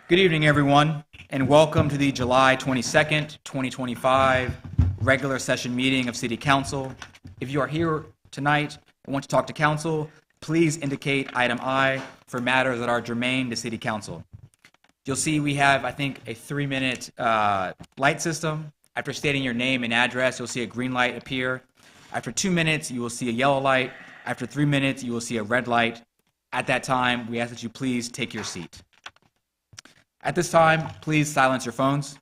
Good evening, everyone, and welcome to the July 22nd, 2025 regular session meeting of City Council. If you are here tonight and want to talk to Council, please indicate item I for matters that are germane to City Council. You'll see we have, I think, a 3-minute light system. After stating your name and address, you'll see a green light appear. After 2 minutes, you will see a yellow light. After 3 minutes, you will see a red light. At that time, we ask that you please take your seat. At this time, please silence your phones.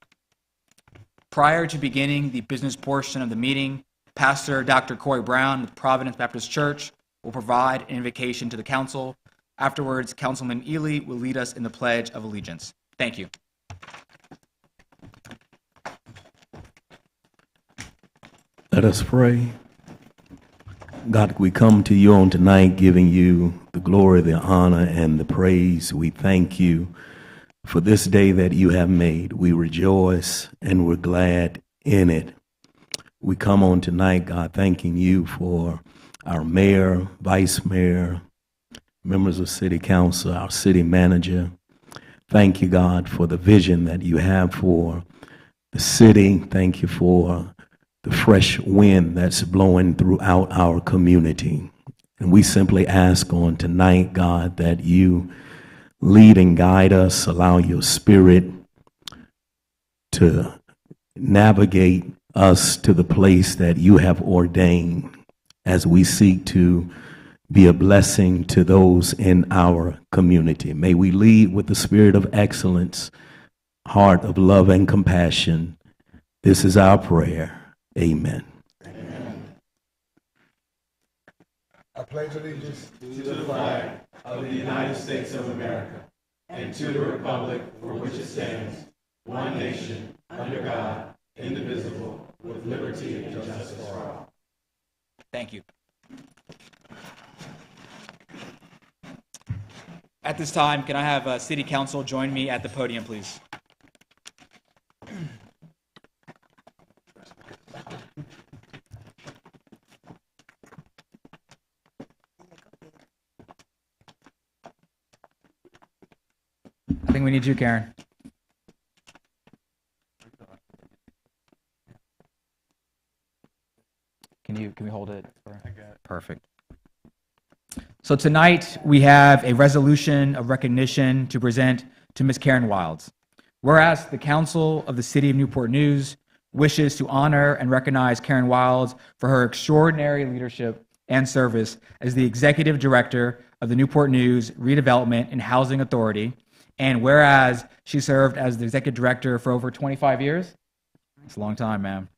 Prior to beginning the business portion of the meeting, Pastor Dr. Corey Brown with Providence Baptist Church will provide an invocation to the council. Afterwards, Councilman Ely will lead us in the Pledge of Allegiance. Thank you. Let us pray. God, we come to you on tonight giving you the glory, the honor, and the praise. We thank you for this day that you have made. We rejoice and we're glad in it. We come on tonight, God, thanking you for our mayor, vice mayor, members of city council, our city manager. Thank you, God, for the vision that you have for the city. Thank you for the fresh wind that's blowing throughout our community. And we simply ask on tonight, God, that you lead and guide us, allow your spirit to navigate us to the place that you have ordained as we seek to be a blessing to those in our community. May we lead with the spirit of excellence, heart of love and compassion. This is our prayer. Amen. Amen. I pledge allegiance to the flag of the United States of America and to the republic for which it stands, one nation, under God, indivisible, with liberty and justice for all. Thank you. At this time, can I have City Council join me at the podium, please? I think we need you, Karen. Can we hold it? I got it. Perfect. So tonight we have a resolution of recognition to present to Ms. Karen Wilds. Whereas the Council of the City of Newport News wishes to honor and recognize Karen Wilds for her extraordinary leadership and service as the Executive Director of the Newport News Redevelopment and Housing Authority, and whereas she served as the Executive Director for over 25 years, it's a long time, ma'am.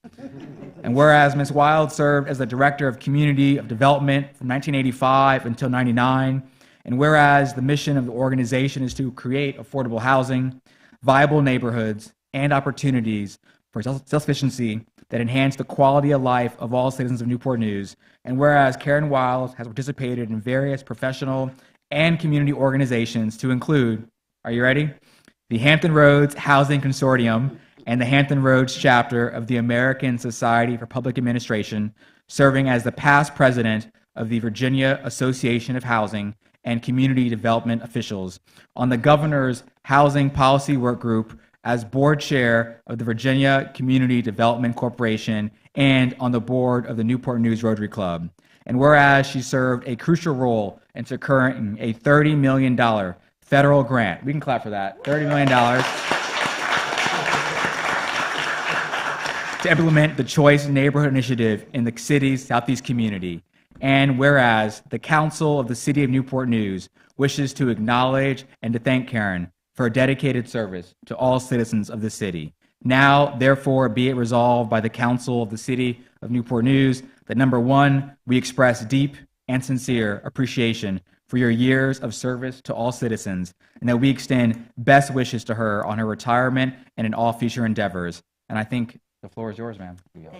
And whereas Ms. Wild served as the Director of Community of Development from 1985 until 99, and whereas the mission of the organization is to create affordable housing, viable neighborhoods, and opportunities for self-sufficiency that enhance the quality of life of all citizens of Newport News, and whereas Karen Wild has participated in various professional and community organizations to include, are you ready? The Hampton Roads Housing Consortium and the Hampton Roads chapter of the American Society for Public Administration, serving as the past president of the Virginia Association of Housing and Community Development Officials, on the Governor's Housing Policy Work Group as board chair of the Virginia Community Development Corporation, and on the board of the Newport News Rotary Club. And whereas she served a crucial role in securing a $30 million federal grant. We can clap for that. $30 million. To implement the Choice Neighborhood Initiative in the city's southeast community. And whereas the Council of the City of Newport News wishes to acknowledge and to thank Karen for her dedicated service to all citizens of the city. Now, therefore, be it resolved by the Council of the City of Newport News that number one, we express deep and sincere appreciation for your years of service to all citizens, and that we extend best wishes to her on her retirement and in all future endeavors. And I think the floor is yours, ma'am. Thank you.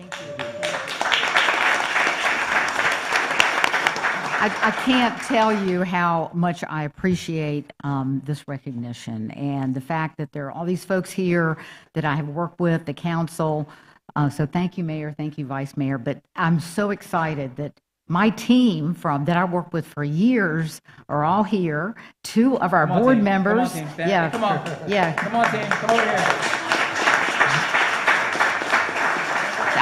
I can't tell you how much I appreciate this recognition and the fact that there are all these folks here that I have worked with, the council. So thank you, Mayor. Thank you, Vice Mayor. But I'm so excited that my team that I worked with for years are all here. 2 of our board members. Come on, team. Stand. Yeah. Come on. Yeah. Come on, team. Come over here.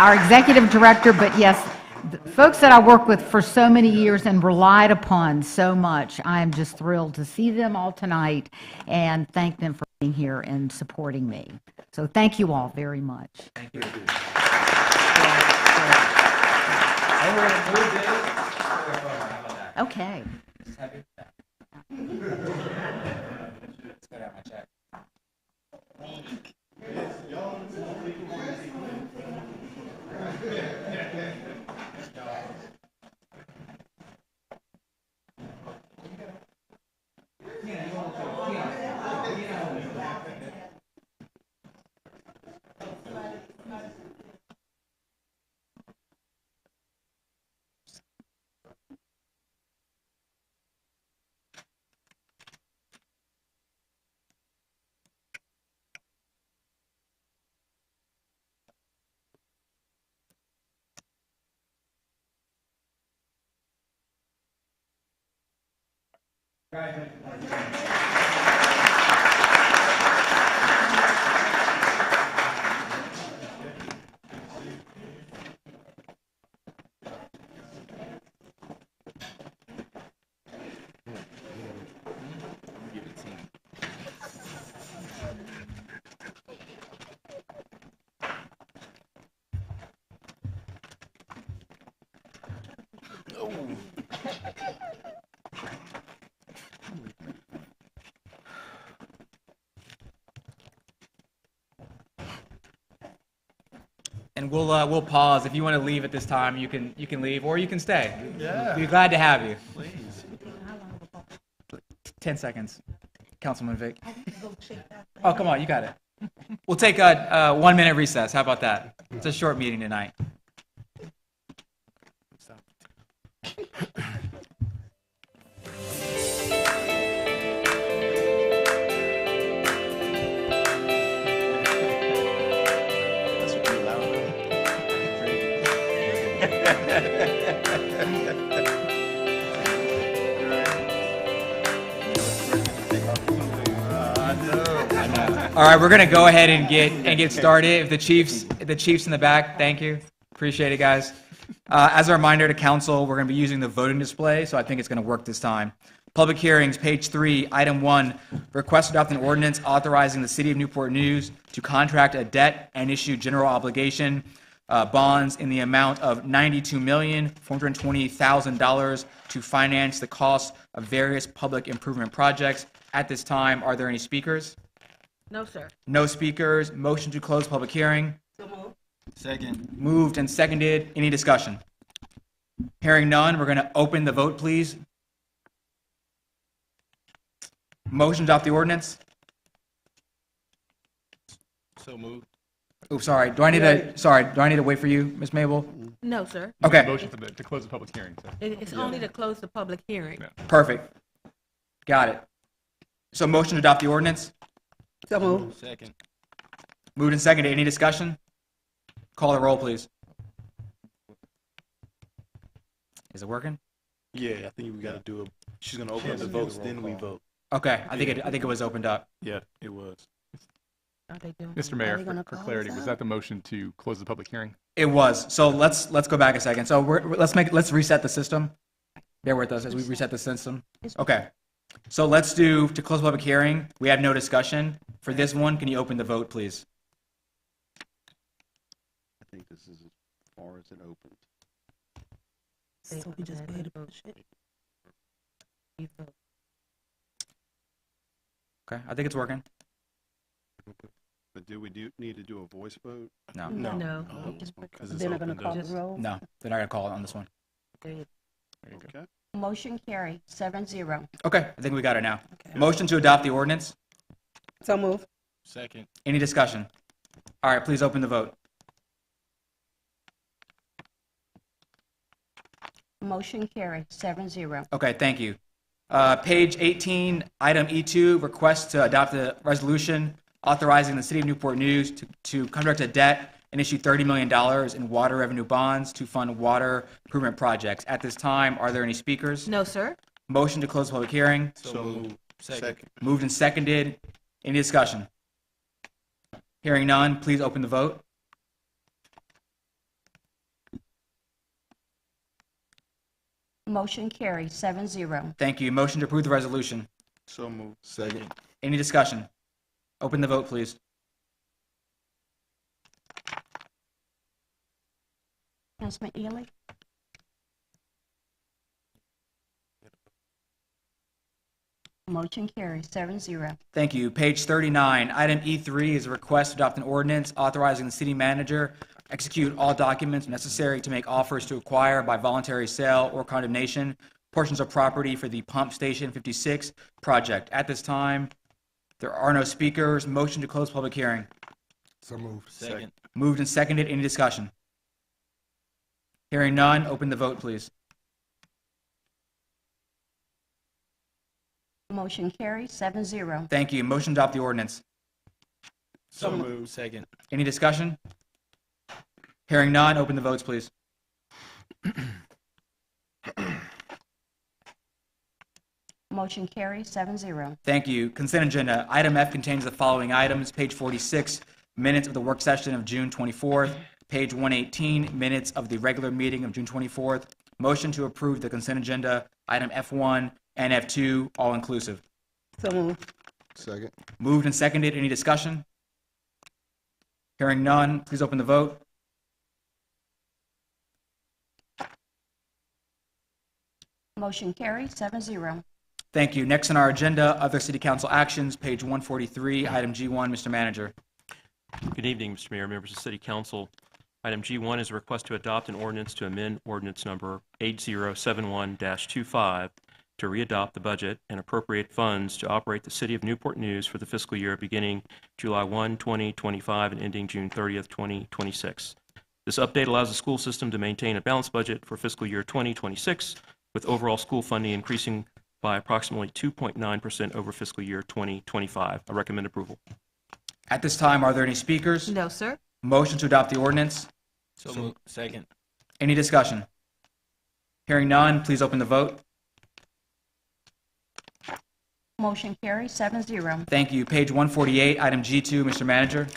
Our executive director, but yes, the folks that I worked with for so many years and relied upon so much. I am just thrilled to see them all tonight and thank them for being here and supporting me. So thank you all very much. Thank you. And we're going to move this. How about that? Okay. Just happy with that. Let's go down my check. And we'll pause. If you want to leave at this time, you can leave, or you can stay. Yeah. We'd be glad to have you. Please. 10 seconds. Councilman Vic. Oh, come on, you got it. We'll take a 1-minute recess. How about that? It's a short meeting tonight. All right, we're gonna go ahead and get started. If the chiefs in the back, thank you, appreciate it, guys. As a reminder to council, we're gonna be using the voting display, so I think it's gonna work this time. Public hearings, page 3, item 1, request to adopt an ordinance authorizing the city of Newport News to contract a debt and issue general obligation bonds in the amount of $92,420,000 to finance the cost of various public improvement projects. At this time, are there any speakers? No, sir. No speakers. Motion to close public hearing. So moved. Second. Moved and seconded. Any discussion? Hearing none, we're going to open the vote, please. Motion to adopt the ordinance. So moved. Oops, sorry. Do I need to wait for you, Ms. Mabel? No, sir. Okay, Motion to close the public hearing. So. It's only to close the public hearing. Yeah. perfect. Got it. So motion to adopt the ordinance. So moved. Second. Moved and seconded. Any discussion? Call the roll, please. Is it working? Yeah, I think we got to do it. She's gonna open up the votes, then we vote. Okay, I think it was opened up. Yeah, it was. Are they doing? Mr. Mayor, for clarity, was that the motion to close the public hearing? It was. So let's go back a second. So let's reset the system. Bear with us as we reset the system. Okay. So let's do to close public hearing. We have no discussion for this one. Can you open the vote, please? I think this is as far as it opens. So we just go ahead and vote. You vote. Okay, I think it's working. But do we need to do a voice vote? No, No. Because it's opened up. no, they're not gonna call it on this one. Okay. Motion carry 7-0. Okay, I think we got it now. Motion to adopt the ordinance. So moved. Second. Any discussion? All right, please open the vote. Motion carry 7-0. Okay, thank you. Page 18, item E2, request to adopt a resolution authorizing the City of Newport News to contract a debt and issue $30 million in water revenue bonds to fund water improvement projects. At this time, are there any speakers? No, sir. Motion to close the public hearing. So moved. Second. Moved and seconded. Any discussion? Hearing none, please open the vote. Motion carries 7-0. Thank you. Motion to approve the resolution. So moved. Second. Any discussion? Open the vote, please. Councilman Ely? Motion carries 7-0. Thank you. Page 39, item E3 is a request to adopt an ordinance authorizing the city manager execute all documents necessary to make offers to acquire by voluntary sale or condemnation portions of property for the Pump Station 56 project. At this time, there are no speakers. Motion to close public hearing. So moved. Second. Moved and seconded. Any discussion? Hearing none, open the vote, please. Motion carries 7-0. Thank you. Motion to adopt the ordinance. So moved. Second. Any discussion? Hearing none, open the votes, please. Motion carries 7-0. Thank you. Consent agenda. Item F contains the following items. Page 46, minutes of the work session of June 24th. Page 118, minutes of the regular meeting of June 24th. Motion to approve the consent agenda, item F1 and F2, all inclusive. So moved. Second. Moved and seconded. Any discussion? Hearing none, please open the vote. Motion carries 7-0. Thank you. Next on our agenda, other city council actions, page 143, item G1, Mr. Manager. Good evening, Mr. Mayor, members of City Council. Item G1 is a request to adopt an ordinance to amend ordinance number 8071-25 to readopt the budget and appropriate funds to operate the City of Newport News for the fiscal year beginning July 1, 2025 and ending June 30th, 2026. This update allows the school system to maintain a balanced budget for fiscal year 2026, with overall school funding increasing by approximately 2.9% over fiscal year 2025. I recommend approval. At this time, are there any speakers? No, sir. Motion to adopt the ordinance. So moved. Second. Any discussion? Hearing none, please open the vote. Motion carries 7-0. Thank you. Page 148, item G2, Mr. Manager.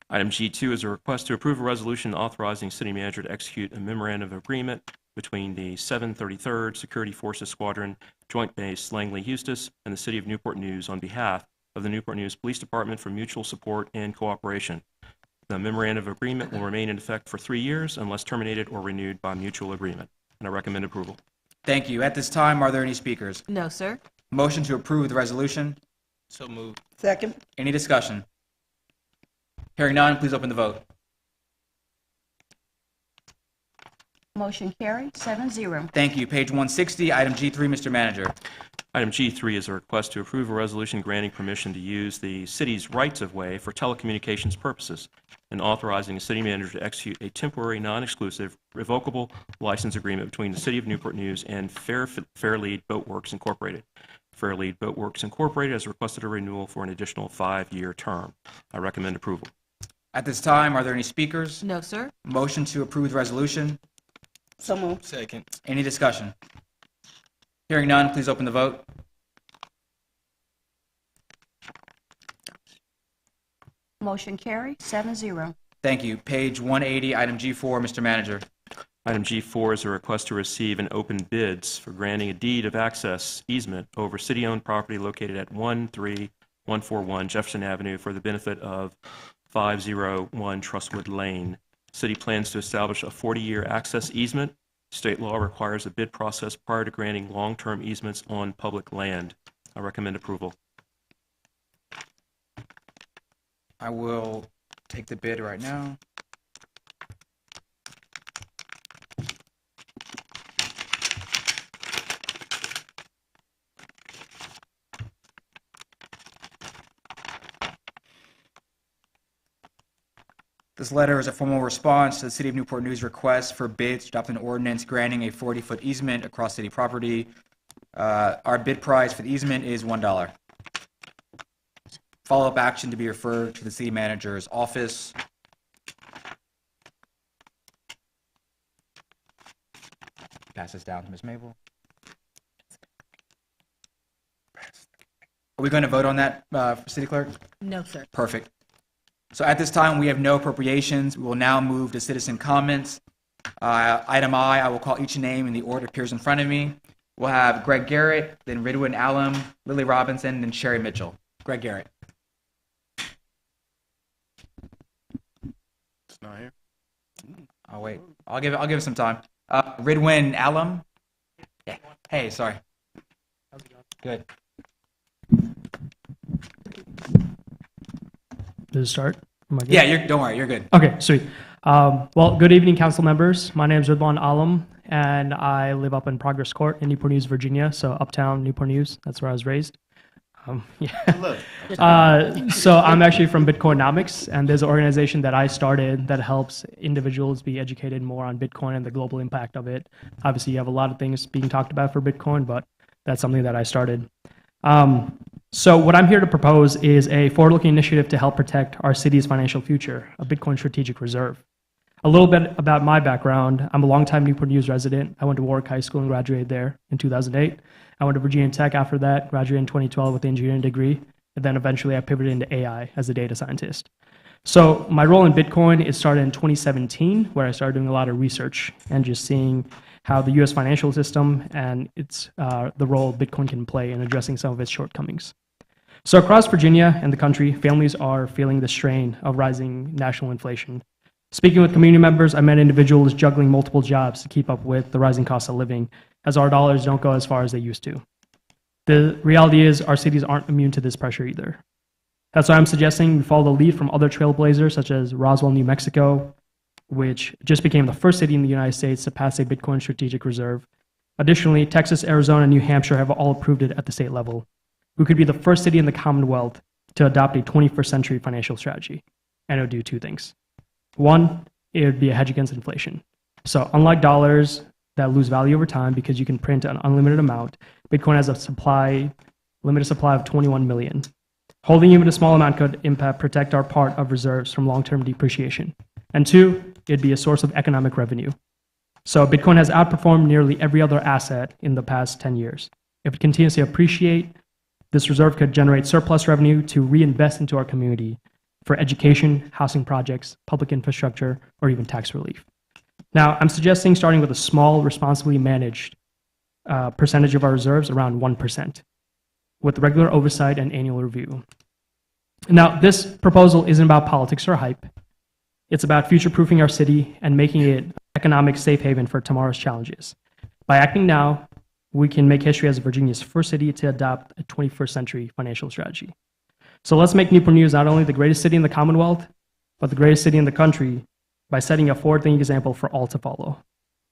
Item G2 is a request to approve a resolution authorizing city manager to execute a memorandum of agreement between the 733rd Security Forces Squadron Joint Base Langley-Eustis and the City of Newport News on behalf of the Newport News Police Department for mutual support and cooperation. The memorandum of agreement will remain in effect for 3 years unless terminated or renewed by mutual agreement, and I recommend approval. Thank you. At this time, are there any speakers? No, sir. Motion to approve the resolution. So moved. Second. Any discussion? Hearing none, please open the vote. Motion carries 7-0. Thank you. Page 160, item G3, Mr. Manager. Item G3 is a request to approve a resolution granting permission to use the city's rights-of-way for telecommunications purposes and authorizing the city manager to execute a temporary, non-exclusive, revocable license agreement between the City of Newport News and Fairlead Boatworks Incorporated. Fairlead Boatworks Incorporated has requested a renewal for an additional 5-year term. I recommend approval. At this time, are there any speakers? No, sir. Motion to approve the resolution. So moved. Second. Any discussion? Hearing none, please open the vote. Motion carries 7-0. Thank you. Page 180, item G4, Mr. Manager. Item G4 is a request to receive and open bids for granting a deed of access easement over city-owned property located at 13141 Jefferson Avenue for the benefit of 501 Trustwood Lane. City plans to establish a 40-year access easement. State law requires a bid process prior to granting long-term easements on public land. I recommend approval. I will take the bid right now. This letter is a formal response to the City of Newport News request for bids to adopt an ordinance granting a 40-foot easement across city property. Our bid price for the easement is $1. Follow-up action to be referred to the city manager's office. pass this down to Ms. Mabel. Are we going to vote on that, City Clerk? No, sir. Perfect. So at this time, we have no appropriations. We will now move to citizen comments. Item I will call each name in the order it appears in front of me. We'll have Greg Garrett, then Ridwin Allen, Lily Robinson, then Sherry Mitchell. Greg Garrett. It's not here. Oh, wait. I'll give it some time. Ridwin Allen. Yeah. Hey, sorry. Good. Does it start? Am I good? Yeah, don't worry. You're good. Okay, sweet. Well, good evening, council members. My name is Ridwan Alam, and I live up in Progress Court in Newport News, Virginia. So uptown Newport News. That's where I was raised. So I'm actually from Bitcoinomics, and there's an organization that I started that helps individuals be educated more on Bitcoin and the global impact of it. Obviously, you have a lot of things being talked about for Bitcoin, but that's something that I started. So what I'm here to propose is a forward-looking initiative to help protect our city's financial future, a Bitcoin strategic reserve. A little bit about my background. I'm a longtime Newport News resident. I went to Warwick High School and graduated there in 2008. I went to Virginia Tech after that, graduated in 2012 with an engineering degree, and then eventually I pivoted into AI as a data scientist. So my role in Bitcoin, it started in 2017, where I started doing a lot of research and just seeing how the U.S. financial system and its the role Bitcoin can play in addressing some of its shortcomings. So across Virginia and the country, families are feeling the strain of rising national inflation. Speaking with community members, I met individuals juggling multiple jobs to keep up with the rising cost of living, as our dollars don't go as far as they used to. The reality is our cities aren't immune to this pressure either. That's why I'm suggesting we follow the lead from other trailblazers such as Roswell, New Mexico, which just became the first city in the United States to pass a Bitcoin strategic reserve. Additionally, Texas, Arizona, and New Hampshire have all approved it at the state level. We could be the first city in the Commonwealth to adopt a 21st century financial strategy, and it would do two things. One, it would be a hedge against inflation. So unlike dollars that lose value over time because you can print an unlimited amount, Bitcoin has a limited supply of 21 million. Holding even a small amount could protect our part of reserves from long-term depreciation. And two, it'd be a source of economic revenue. So Bitcoin has outperformed nearly every other asset in the past 10 years. If it continues to appreciate, this reserve could generate surplus revenue to reinvest into our community for education, housing projects, public infrastructure, or even tax relief. Now, I'm suggesting starting with a small, responsibly managed percentage of our reserves, around 1%, with regular oversight and annual review. Now, this proposal isn't about politics or hype. It's about future-proofing our city and making it an economic safe haven for tomorrow's challenges. By acting now, we can make history as Virginia's first city to adopt a 21st century financial strategy. So let's make Newport News not only the greatest city in the Commonwealth, but the greatest city in the country by setting a forward-thinking example for all to follow.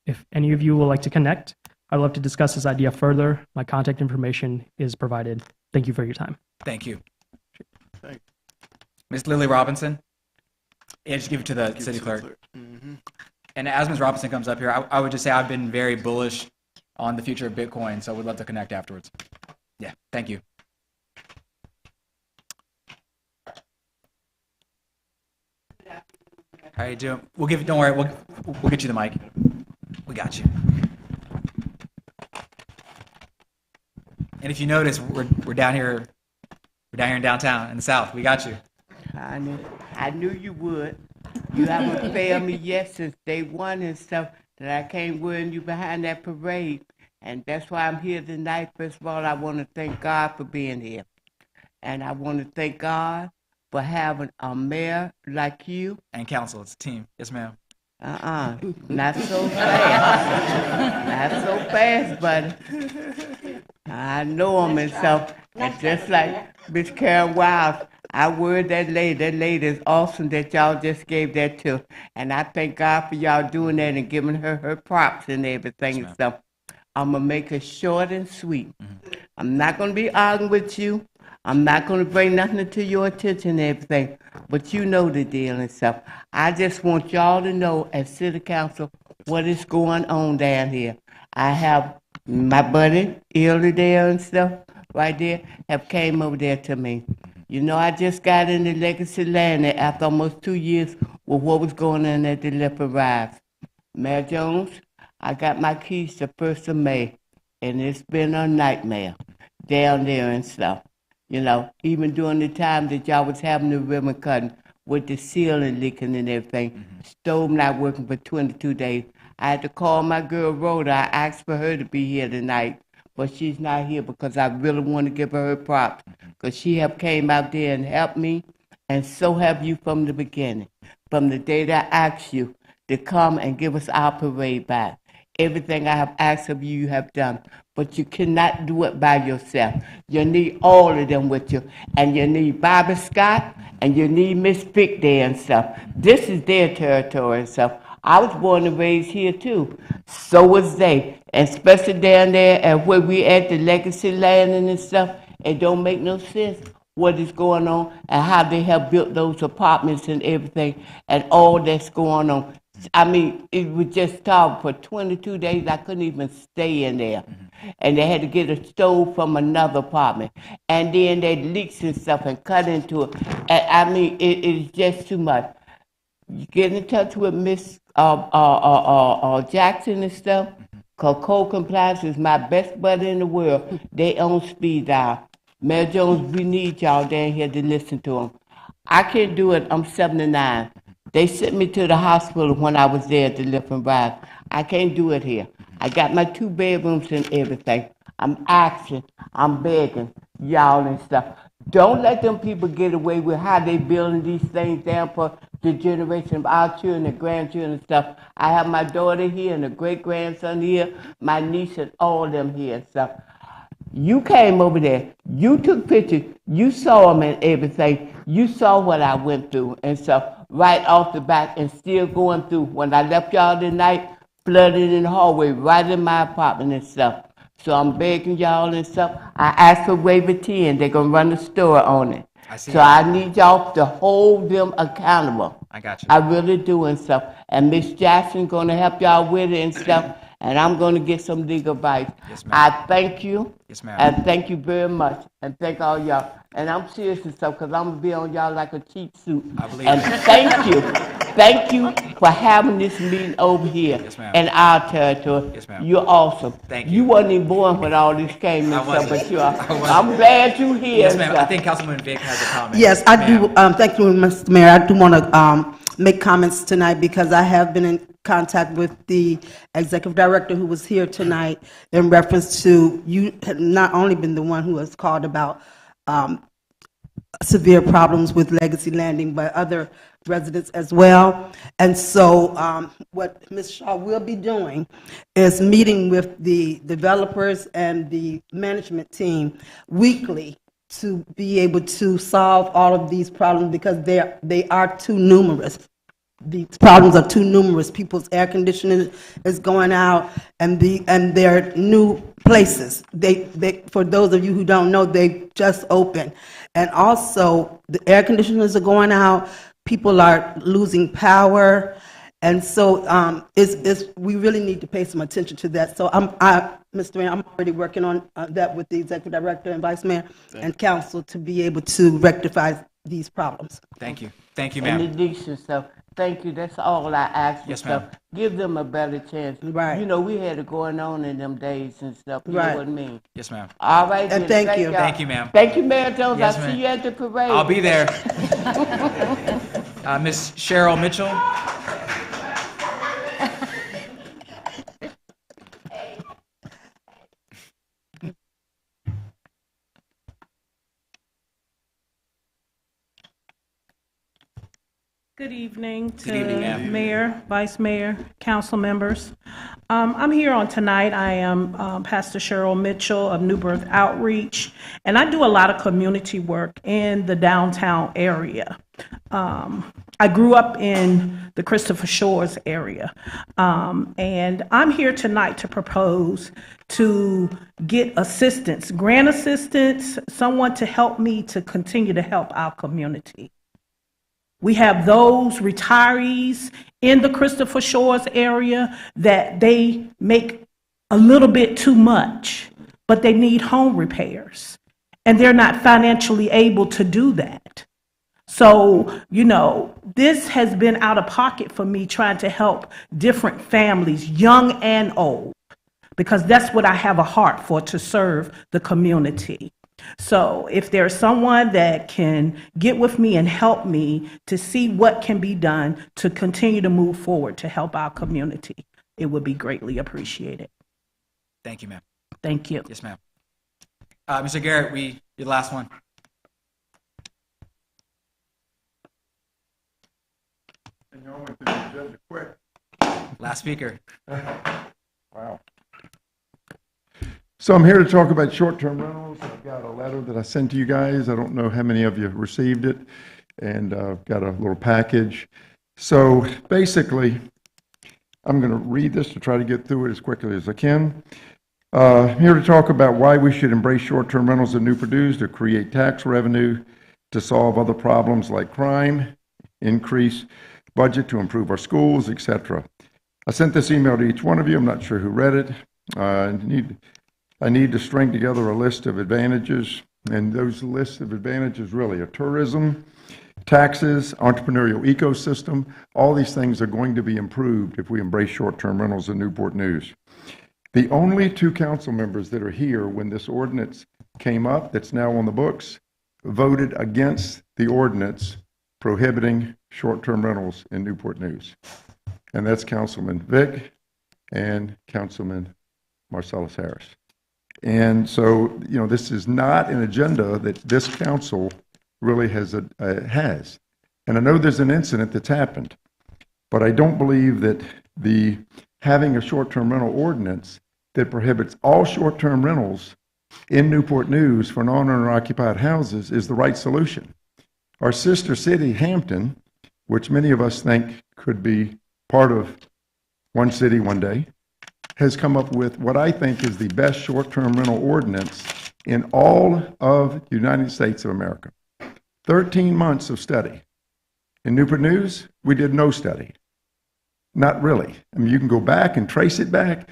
If any of you would like to connect, I'd love to discuss this idea further. My contact information is provided. Thank you for your time. Thank you. Thank you. Ms. Lily Robinson. Yeah, just give it to the city clerk. Mm-hmm. And as Ms. Robinson comes up here, I would just say I've been very bullish on the future of Bitcoin, so we'd love to connect afterwards. Yeah, thank you. How you doing? Don't worry, we'll get you the mic. We got you. And if you notice, we're down here in downtown in the South. We got you. I knew you would. You haven't failed me yet since day one and stuff that I came with you behind that parade. And that's why I'm here tonight. First of all, I want to thank God for being here. And I want to thank God for having a mayor like you. And council, it's a team. Yes, ma'am. Not so fast. Not so fast, buddy. I know him and stuff. And just like Miss Karen Wiles, I word that lady. That lady is awesome that y'all just gave that to. And I thank God for y'all doing that and giving her props and everything and stuff. I'm going to make it short and sweet. Mm-hmm. I'm not going to be arguing with you. I'm not going to bring nothing to your attention and everything. But you know the deal and stuff. I just want y'all to know as City Council what is going on down here. I have my buddy, Illy there and stuff right there, have came over there to me. You know, I just got in the legacy land there after almost 2 years with what was going on at the Leopard Rise. Mayor Jones, I got my keys the 1st of May, and it's been a nightmare down there and stuff. You know, even during the time that y'all was having the ribbon cutting with the ceiling leaking and everything, stove not working for 22 days. I had to call my girl Rhoda. I asked for her to be here tonight, but she's not here because I really want to give her props because she have came out there and helped me, and so have you from the beginning. From the day that I asked you to come and give us our parade back. Everything I have asked of you, you have done. But you cannot do it by yourself. You need all of them with you. And you need Bobby Scott, and you need Miss Pick there and stuff. This is their territory and stuff. I was born and raised here too. So was they. And especially down there at where we at, the Legacy Landing and stuff. It don't make no sense what is going on and how they have built those apartments and everything and all that's going on. I mean, it was just tough. For 22 days, I couldn't even stay in there. And they had to get a stove from another apartment. And then they leaks and stuff and cut into it. And I mean, it's just too much. You get in touch with Miss Jackson and stuff, because Code Compliance is my best buddy in the world. They own speed dial. Mayor Jones, we need y'all down here to listen to them. I can't do it. I'm 79. They sent me to the hospital when I was there to lift and rise. I can't do it here. I got my 2 bedrooms and everything. I'm asking, I'm begging y'all and stuff. Don't let them people get away with how they building these things down for the generation of our children and grandchildren and stuff. I have my daughter here and a great-grandson here, my niece and all them here and stuff. You came over there, you took pictures, you saw them and everything, you saw what I went through and stuff right off the bat and still going through. When I left y'all tonight, flooded in the hallway right in my apartment and stuff. So I'm begging y'all and stuff. I asked for waiver 10, they're going to run the store on it. So I need y'all to hold them accountable. I got you. I really do and stuff. And Miss Jackson going to help y'all with it and stuff. And I'm going to get some legal advice. Yes, ma'am. I thank you. Yes, ma'am. And thank you very much. And thank all y'all. And I'm serious and stuff because I'm going to be on y'all like a cheap suit. I believe and it. thank you. Thank you for having this meeting over here Yes, ma'am. in our territory. Yes, ma'am. You're awesome. Thank you. You wasn't even born when all this came and I stuff, wasn't. but you are. I wasn't. I'm glad you're here. Yes, and ma'am. I stuff. think Councilman Vic has a comment. Yes, I do. Ma'am. Thank you, Mr. Mayor. I do want to make comments tonight because I have been in contact with the executive director who was here tonight in reference to you had not only been the one who has called about severe problems with Legacy Landing, but other residents as well. And so what Ms. Shaw will be doing is meeting with the developers and the management team weekly to be able to solve all of these problems because they are too numerous. These problems are too numerous. People's air conditioning is going out, and their new places. They for those of you who don't know, they just opened, and also the air conditioners are going out. People are losing power, and so we really need to pay some attention to that. So Mr. Mayor, I'm already working on that with the executive director and vice mayor and council to be able to rectify these problems. Thank you. Thank you, And ma'am. the decent stuff. Thank you. That's all I ask for. Yes, ma'am. Stuff. Give them a better chance. Right. You know, we had it going on in them days and stuff. You Right. know what I mean? Yes, ma'am. All right. And then. thank you. y'all. Thank you, ma'am. Thank you, Mayor Jones. Yes, I'll ma'am. see you at the parade. I'll be there. Miss Cheryl Mitchell. Good evening to Good evening, ma'am. Mayor, Vice Mayor, council members. I'm here on tonight. I am Pastor Cheryl Mitchell of New Birth Outreach, and I do a lot of community work in the downtown area. I grew up in the Christopher Shores area, and I'm here tonight to propose to get assistance, grant assistance, someone to help me to continue to help our community. We have those retirees in the Christopher Shores area that they make a little bit too much, but they need home repairs, and they're not financially able to do that. So, this has been out of pocket for me trying to help different families, young and old, because that's what I have a heart for, to serve the community. So if there's someone that can get with me and help me to see what can be done to continue to move forward to help our community, it would be greatly appreciated. Thank you, ma'am. Thank you. Yes, ma'am. Mr. Garrett, your last one. And y'all went through the agenda quick. Last speaker. Wow. So I'm here to talk about short-term rentals. I've got a letter that I sent to you guys. I don't know how many of you received it, and I've got a little package. So basically, I'm going to read this to try to get through it as quickly as I can. I'm here to talk about why we should embrace short-term rentals in Newport News to create tax revenue, to solve other problems like crime, increase budget to improve our schools, etc. I sent this email to each one of you. I'm not sure who read it. I need to string together a list of advantages, and those lists of advantages really are tourism, taxes, entrepreneurial ecosystem. All these things are going to be improved if we embrace short-term rentals in Newport News. The only two council members that are here when this ordinance came up, that's now on the books, voted against the ordinance prohibiting short-term rentals in Newport News. And that's Councilman Vick and Councilman Marcellus Harris. And so, this is not an agenda that this council really has. And I know there's an incident that's happened, but I don't believe that having a short-term rental ordinance that prohibits all short-term rentals in Newport News for non-owner occupied houses is the right solution. Our sister city, Hampton, which many of us think could be part of one city one day, has come up with what I think is the best short-term rental ordinance in all of the United States of America. 13 months of study. In Newport News, we did no study. Not really. I mean, you can go back and trace it back.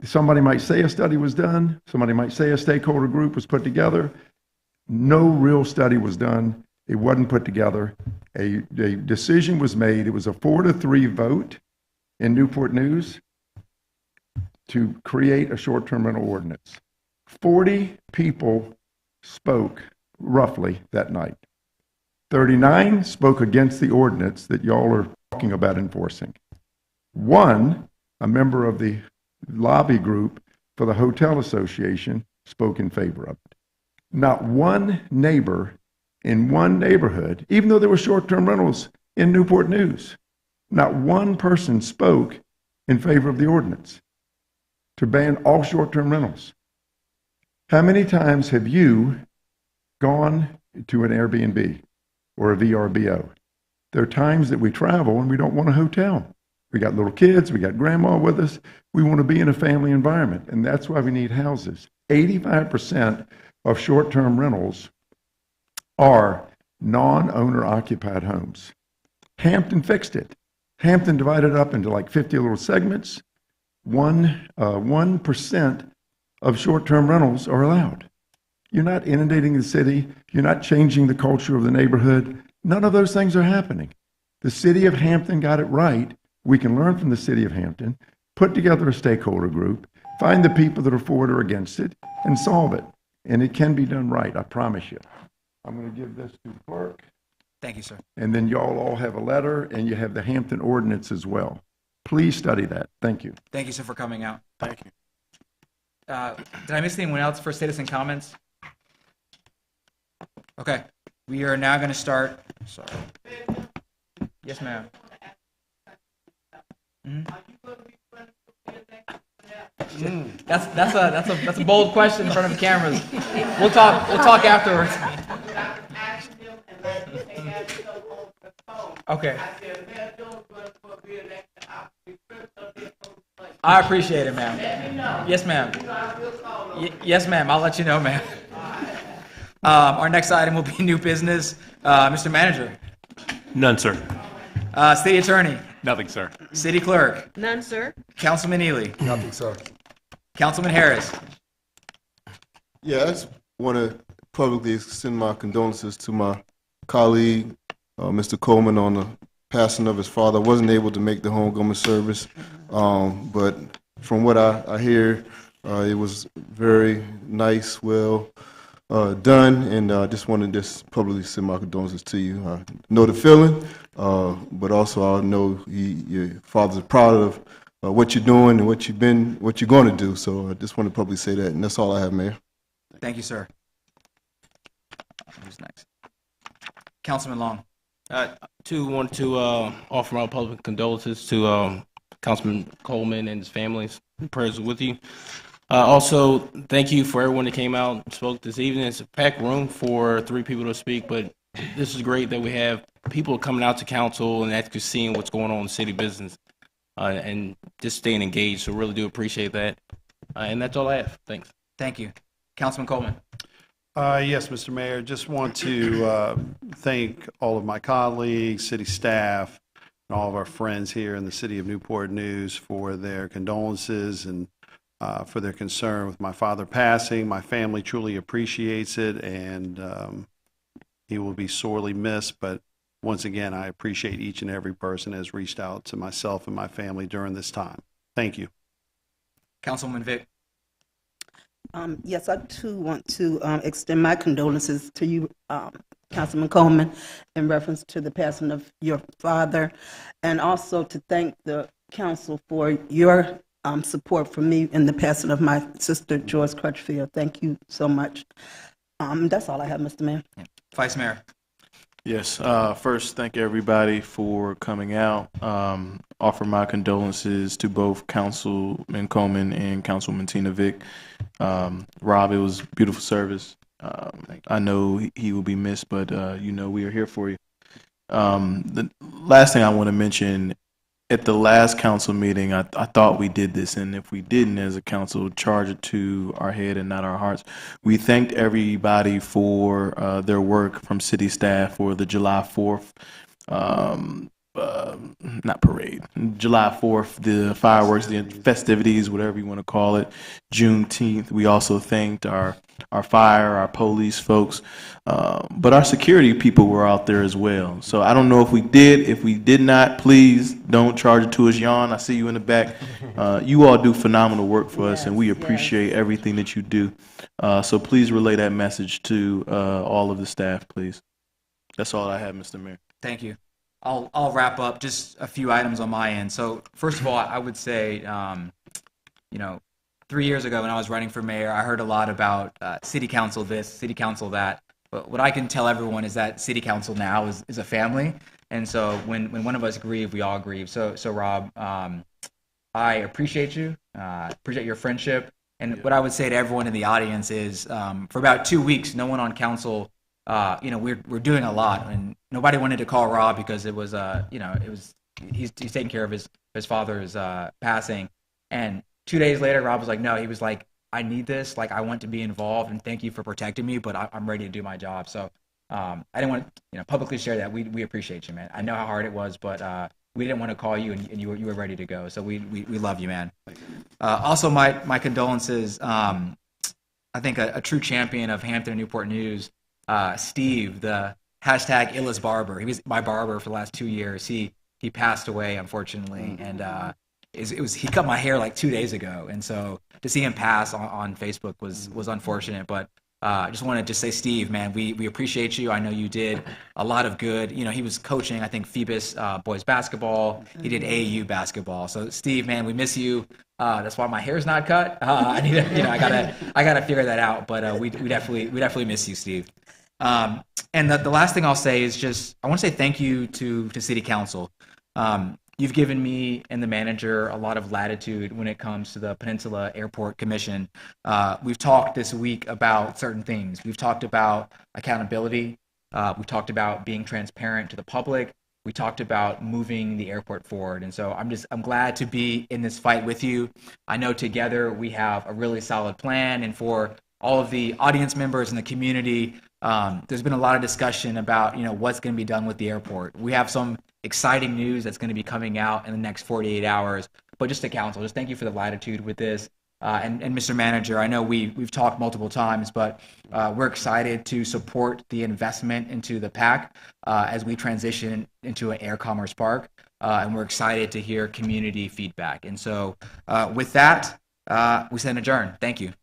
Somebody might say a study was done. Somebody might say a stakeholder group was put together. No real study was done. It wasn't put together. A decision was made. It was a 4-3 vote in Newport News to create a short-term rental ordinance. 40 people spoke roughly that night. 39 spoke against the ordinance that y'all are talking about enforcing. One, a member of the lobby group for the Hotel Association, spoke in favor of it. Not one neighbor in one neighborhood, even though there were short-term rentals in Newport News, not one person spoke in favor of the ordinance to ban all short-term rentals. How many times have you gone to an Airbnb or a VRBO? There are times that we travel and we don't want a hotel. We got little kids, we got grandma with us. We want to be in a family environment, and that's why we need houses. 85% of short-term rentals are non-owner occupied homes. Hampton fixed it. Hampton divided up into like 50 little segments. 1% of short-term rentals are allowed. You're not inundating the city. You're not changing the culture of the neighborhood. None of those things are happening. The city of Hampton got it right. We can learn from the city of Hampton, put together a stakeholder group, find the people that are for it or against it, and solve it. And it can be done right, I promise you. I'm going to give this to the clerk. Thank you, sir. And then y'all all have a letter, and you have the Hampton ordinance as well. Please study that. Thank you. Thank you, sir, for coming out. Thank you. Did I miss anyone else for citizen comments? Okay. We are now going to start. Sorry. Yes, ma'am. That's a bold question in front of the cameras. We'll talk afterwards. Okay. I appreciate it, ma'am. Yes, ma'am. Yes, ma'am. I'll let you know, ma'am. Our next item will be new business. Mr. Manager. None, sir. City Attorney. Nothing, sir. City Clerk. None, sir. Councilman Ely. Nothing, sir. Councilman Harris. Yeah, I just want to publicly extend my condolences to my colleague, Mr. Coleman, on the passing of his father. I wasn't able to make the homecoming service, but from what I hear, it was very nice, well done, and I just wanted to just publicly send my condolences to you. I know the feeling, but also I know your father's proud of what you're doing and what you're going to do. So I just want to publicly say that, and that's all I have, Mayor. Thank you, sir. Who's next? Councilman Long. Want to offer my public condolences to Councilman Coleman and his families. Prayers with you. Also, thank you for everyone that came out and spoke this evening. It's a packed room for 3 people to speak, but this is great that we have people coming out to council and actually seeing what's going on in city business and just staying engaged. So really do appreciate that. And that's all I have. Thanks. Thank you. Councilman Coleman. Yes, Mr. Mayor, just want to thank all of my colleagues, city staff, and all of our friends here in the city of Newport News for their condolences and for their concern with my father passing. My family truly appreciates it, and he will be sorely missed. But once again, I appreciate each and every person that has reached out to myself and my family during this time. Thank you. Councilwoman Vick. Yes, I too want to extend my condolences to you, Councilman Coleman, in reference to the passing of your father, and also to thank the council for your support for me in the passing of my sister, Joyce Crutchfield. Thank you so much. That's all I have, Mr. Mayor. Vice Mayor. Yes. First, thank everybody for coming out. Offer my condolences to both Councilman Coleman and Councilwoman Tina Vick. Rob, it was beautiful service. I know he will be missed, but we are here for you. The last thing I want to mention, at the last council meeting, I thought we did this, and if we didn't as a council, charge it to our head and not our hearts. We thanked everybody for their work from city staff for the July 4th, not parade, July 4th, the fireworks, the festivities, whatever you want to call it, Juneteenth. We also thanked our fire, our police folks, but our security people were out there as well. So I don't know if we did. If we did not, please don't charge it to us. Jan, I see you in the back. You all do phenomenal work for us, and we appreciate everything that you do. So please relay that message to all of the staff, please. That's all I have, Mr. Mayor. Thank you. I'll wrap up just a few items on my end. So first of all, I would say, 3 years ago when I was running for mayor, I heard a lot about city council this, city council that. But what I can tell everyone is that city council now is a family. And so when one of us grieve, we all grieve. So Rob, I appreciate you, appreciate your friendship. And what I would say to everyone in the audience is for about 2 weeks, no one on council, we're doing a lot. And nobody wanted to call Rob because it was, he's taking care of his father's passing. And 2 days later, Rob was like, no, he was like, I need this. Like, I want to be involved, and thank you for protecting me, but I'm ready to do my job. So I didn't want to publicly share that. We appreciate you, man. I know how hard it was, but we didn't want to call you, and you were ready to go. So we love you, man. Also, my condolences. I think a true champion of Hampton and Newport News, Steve, the hashtag illest barber. He was my barber for the last 2 years. He passed away, unfortunately, and he cut my hair like 2 days ago, and so to see him pass on Facebook was unfortunate. But I just wanted to say, Steve, man, we appreciate you. I know you did a lot of good. He was coaching, I think, Phoebus boys basketball. He did AAU basketball. So Steve, man, we miss you. That's why my hair's not cut. I need to, I gotta figure that out. But we definitely miss you, Steve. And the last thing I'll say is just I want to say thank you to City Council. You've given me and the manager a lot of latitude when it comes to the Peninsula Airport Commission. We've talked this week about certain things. We've talked about accountability. We've talked about being transparent to the public. We talked about moving the airport forward. And so I'm glad to be in this fight with you. I know together we have a really solid plan. And for all of the audience members in the community, there's been a lot of discussion about what's going to be done with the airport. We have some exciting news that's going to be coming out in the next 48 hours. But just to council, just thank you for the latitude with this. And Mr. Manager, I know we've talked multiple times, but we're excited to support the investment into the PAC as we transition into an air commerce park. And we're excited to hear community feedback. And so with that, we stand adjourned. Thank you.